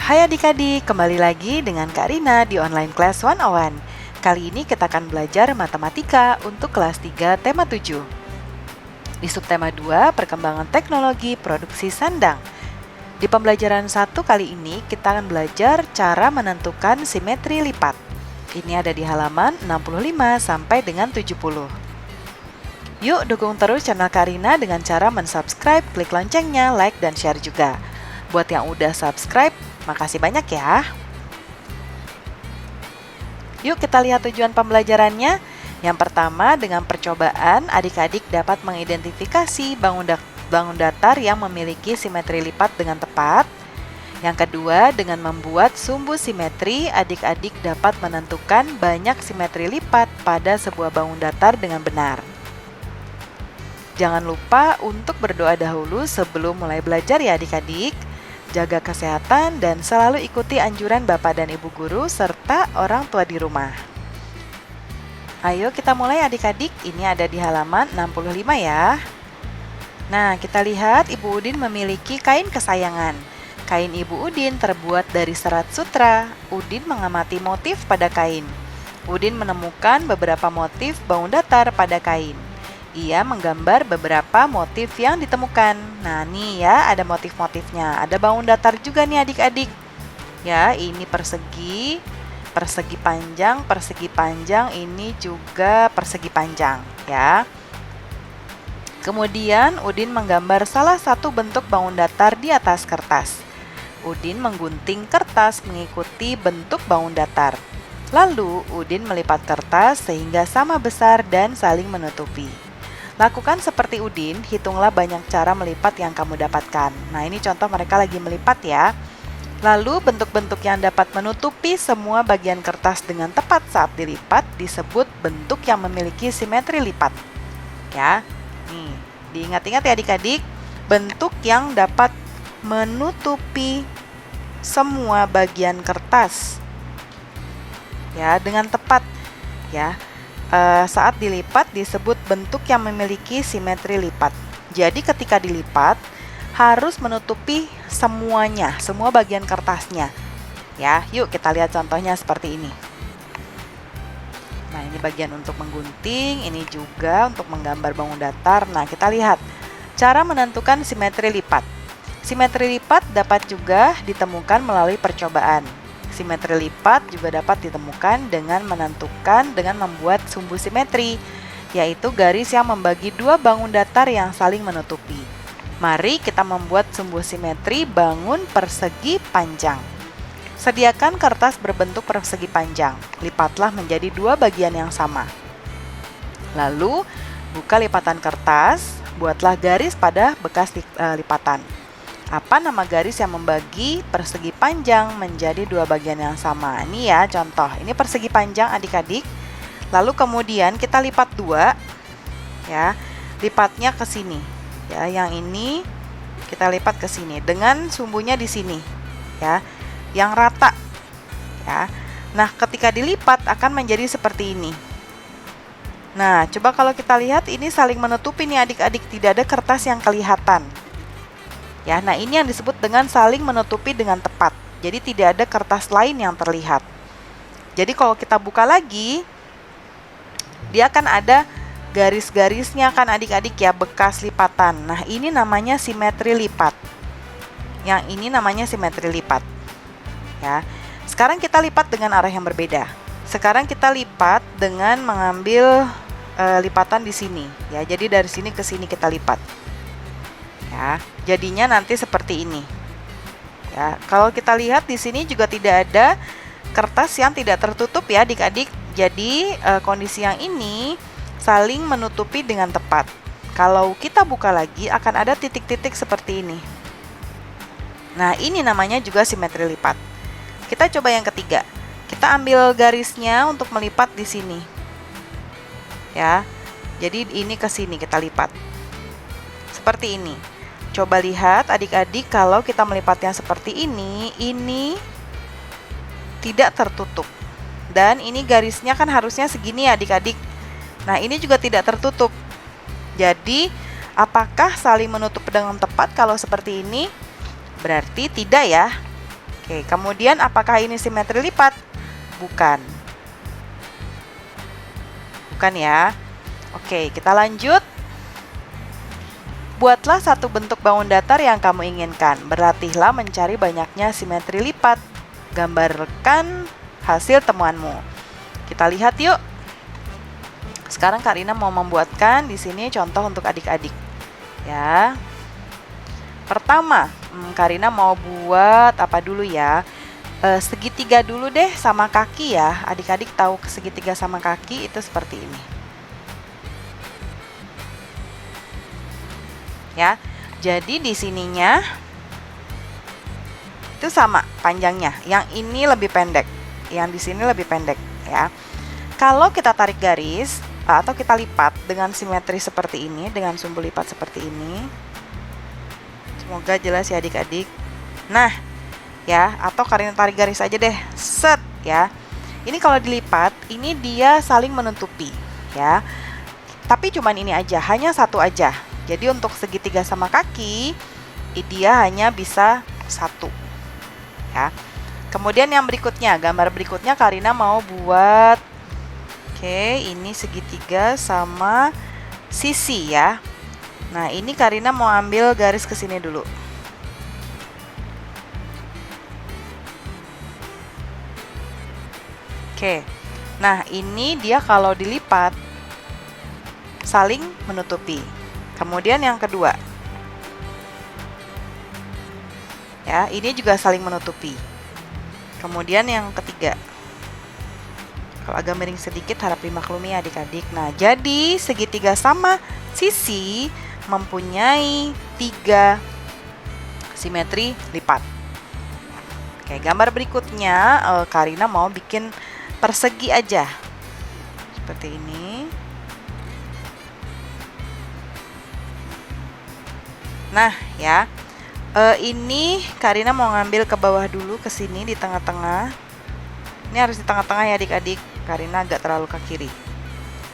Hai adik-adik, kembali lagi dengan Kak Rina di Online Class 101. Kali ini kita akan belajar matematika untuk kelas 3 tema 7. Di subtema 2, perkembangan teknologi produksi sandang. Di pembelajaran 1 kali ini kita akan belajar cara menentukan simetri lipat. Ini ada di halaman 65 sampai dengan 70. Yuk dukung terus channel Kak Rina dengan cara mensubscribe, klik loncengnya, like, dan share juga. Buat yang udah subscribe, makasih banyak ya. Yuk kita lihat tujuan pembelajarannya. Yang pertama, dengan percobaan, adik-adik dapat mengidentifikasi bangun datar yang memiliki simetri lipat dengan tepat. Yang kedua, dengan membuat sumbu simetri, adik-adik dapat menentukan banyak simetri lipat pada sebuah bangun datar dengan benar. Jangan lupa untuk berdoa dahulu sebelum mulai belajar ya adik-adik. Jaga kesehatan dan selalu ikuti anjuran Bapak dan Ibu guru serta orang tua di rumah. Ayo kita mulai adik-adik, ini ada di halaman 65 ya. Nah, kita lihat Ibu Udin memiliki kain kesayangan. Kain Ibu Udin terbuat dari serat sutra. Udin mengamati motif pada kain. Udin menemukan beberapa motif bangun datar pada kain. Ia menggambar beberapa motif yang ditemukan. Nah, nih ya, ada motif-motifnya. Ada bangun datar juga nih adik-adik. Ya, ini persegi panjang, ini juga persegi panjang, ya. Kemudian, Udin menggambar salah satu bentuk bangun datar di atas kertas. Udin menggunting kertas mengikuti bentuk bangun datar. Lalu, Udin melipat kertas sehingga sama besar dan saling menutupi. Lakukan seperti Udin, hitunglah banyak cara melipat yang kamu dapatkan. Nah, ini contoh mereka lagi melipat ya. Lalu, bentuk-bentuk yang dapat menutupi semua bagian kertas dengan tepat saat dilipat disebut bentuk yang memiliki simetri lipat. Ya, nih, diingat-ingat ya adik-adik, bentuk yang dapat menutupi semua bagian kertas ya dengan tepat ya. Saat dilipat disebut bentuk yang memiliki simetri lipat. Jadi ketika dilipat harus menutupi semuanya, semua bagian kertasnya. Ya, yuk kita lihat contohnya seperti ini. Nah, ini bagian untuk menggunting, ini juga untuk menggambar bangun datar. Nah, kita lihat cara menentukan simetri lipat. Simetri lipat dapat juga ditemukan melalui percobaan. Simetri lipat juga dapat ditemukan dengan membuat sumbu simetri, yaitu garis yang membagi dua bangun datar yang saling menutupi. Mari kita membuat sumbu simetri bangun persegi panjang. Sediakan kertas berbentuk persegi panjang, lipatlah menjadi dua bagian yang sama. Lalu, buka lipatan kertas, buatlah garis pada bekas lipatan. Apa nama garis yang membagi persegi panjang menjadi dua bagian yang sama? Ini ya contoh, ini persegi panjang adik-adik. Lalu kemudian kita lipat dua, ya, lipatnya ke sini. Ya, yang ini kita lipat ke sini dengan sumbunya di sini, ya, yang rata. Ya, nah ketika dilipat akan menjadi seperti ini. Nah, coba kalau kita lihat ini saling menutupi nih adik-adik, tidak ada kertas yang kelihatan. Ya, nah ini yang disebut dengan saling menutupi dengan tepat. Jadi tidak ada kertas lain yang terlihat. Jadi kalau kita buka lagi, dia akan ada garis-garisnya kan adik-adik ya, bekas lipatan. Nah, ini namanya simetri lipat. Yang ini namanya simetri lipat. Ya. Sekarang kita lipat dengan arah yang berbeda. Sekarang kita lipat dengan mengambil lipatan di sini. Ya, jadi dari sini ke sini kita lipat. Ya, jadinya nanti seperti ini. Ya, kalau kita lihat di sini juga tidak ada kertas yang tidak tertutup ya adik-adik. Jadi kondisi yang ini saling menutupi dengan tepat. Kalau kita buka lagi akan ada titik-titik seperti ini. Nah, ini namanya juga simetri lipat. Kita coba yang ketiga. Kita ambil garisnya untuk melipat di sini. Ya. Jadi ini ke sini kita lipat. Seperti ini. Coba lihat adik-adik, kalau kita melipatnya seperti ini tidak tertutup. Dan ini garisnya kan harusnya segini ya adik-adik. Nah, ini juga tidak tertutup. Jadi, apakah saling menutup dengan tepat kalau seperti ini? Berarti tidak ya. Oke, kemudian apakah ini simetri lipat? Bukan. Bukan ya. Oke, kita lanjut. Buatlah satu bentuk bangun datar yang kamu inginkan. Berlatihlah mencari banyaknya simetri lipat. Gambarkan hasil temuanmu. Kita lihat yuk. Sekarang Kak Rina mau membuatkan di sini contoh untuk adik-adik. Ya. Pertama, Kak Rina mau buat apa dulu ya? Segitiga dulu deh sama kaki ya. Adik-adik tahu segitiga sama kaki itu seperti ini. Ya, jadi di sininya itu sama panjangnya. Yang ini lebih pendek, yang di sini lebih pendek ya. Kalau kita tarik garis atau kita lipat dengan simetri seperti ini, dengan sumbu lipat seperti ini, semoga jelas ya adik-adik. Nah, ya, atau Karina tarik garis aja deh, set ya. Ini kalau dilipat, ini dia saling menutupi ya. Tapi cuman ini aja, hanya satu aja. Jadi untuk segitiga sama kaki, dia hanya bisa satu ya. Kemudian yang berikutnya, gambar berikutnya Karina mau buat, oke, ini segitiga sama sisi ya. Nah, ini Karina mau ambil garis ke sini dulu. Oke. Nah, ini dia kalau dilipat saling menutupi. Kemudian yang kedua, ya, ini juga saling menutupi. Kemudian yang ketiga, kalau agak miring sedikit harap dimaklumi adik-adik. Nah, jadi segitiga sama sisi mempunyai 3 simetri lipat. Oke, gambar berikutnya Karina mau bikin persegi aja, seperti ini. Nah, ya, ini Karina mau ngambil ke bawah dulu, ke sini di tengah-tengah. Ini harus di tengah-tengah ya adik-adik. Karina agak terlalu ke kiri.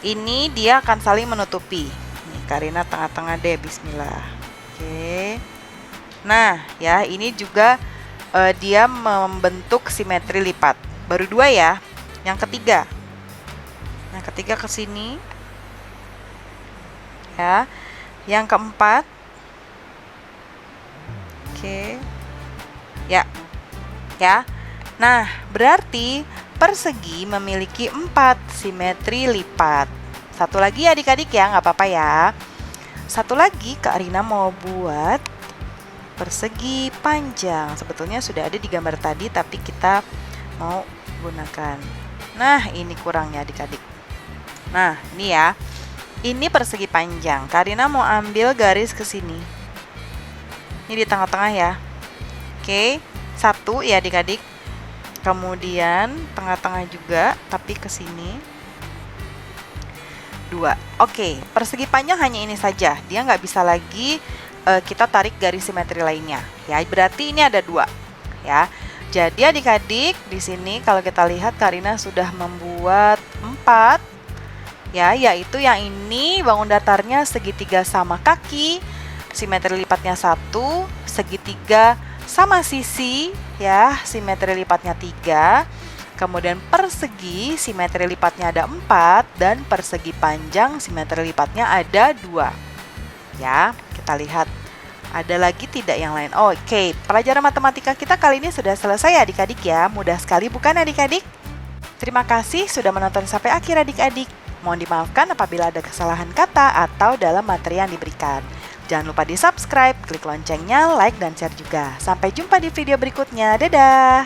Ini dia akan saling menutupi. Nih, Karina tengah-tengah deh, bismillah. Oke. Nah, ya, ini juga dia membentuk simetri lipat. Baru 2 ya. Yang ketiga. Yang ketiga ke sini. Ya. Yang keempat. Oke. Ya. Ya. Nah, berarti persegi memiliki 4 simetri lipat. Satu lagi adik-adik ya, nggak apa-apa ya. Satu lagi Kak Rina mau buat persegi panjang. Sebetulnya sudah ada di gambar tadi, tapi kita mau gunakan. Nah, ini kurangnya adik-adik. Nah, ini ya. Ini persegi panjang. Kak Rina mau ambil garis ke sini. Ini di tengah-tengah ya. Oke, 1 ya adik-adik. Kemudian tengah-tengah juga, tapi ke sini 2. Oke, persegi panjang hanya ini saja. Dia nggak bisa lagi kita tarik garis simetri lainnya. Ya, berarti ini ada 2. Ya, jadi adik-adik di sini kalau kita lihat Karina sudah membuat 4. Ya, yaitu yang ini bangun datarnya segitiga sama kaki. Simetri lipatnya 1, segitiga sama sisi ya, simetri lipatnya 3. Kemudian persegi simetri lipatnya ada 4 dan persegi panjang simetri lipatnya ada 2. Ya, kita lihat ada lagi tidak yang lain. Oke, pelajaran matematika kita kali ini sudah selesai adik-adik ya. Mudah sekali bukan adik-adik? Terima kasih sudah menonton sampai akhir adik-adik. Mohon dimaafkan apabila ada kesalahan kata atau dalam materi yang diberikan. Jangan lupa di subscribe, klik loncengnya, like, dan share juga. Sampai jumpa di video berikutnya. Dadah!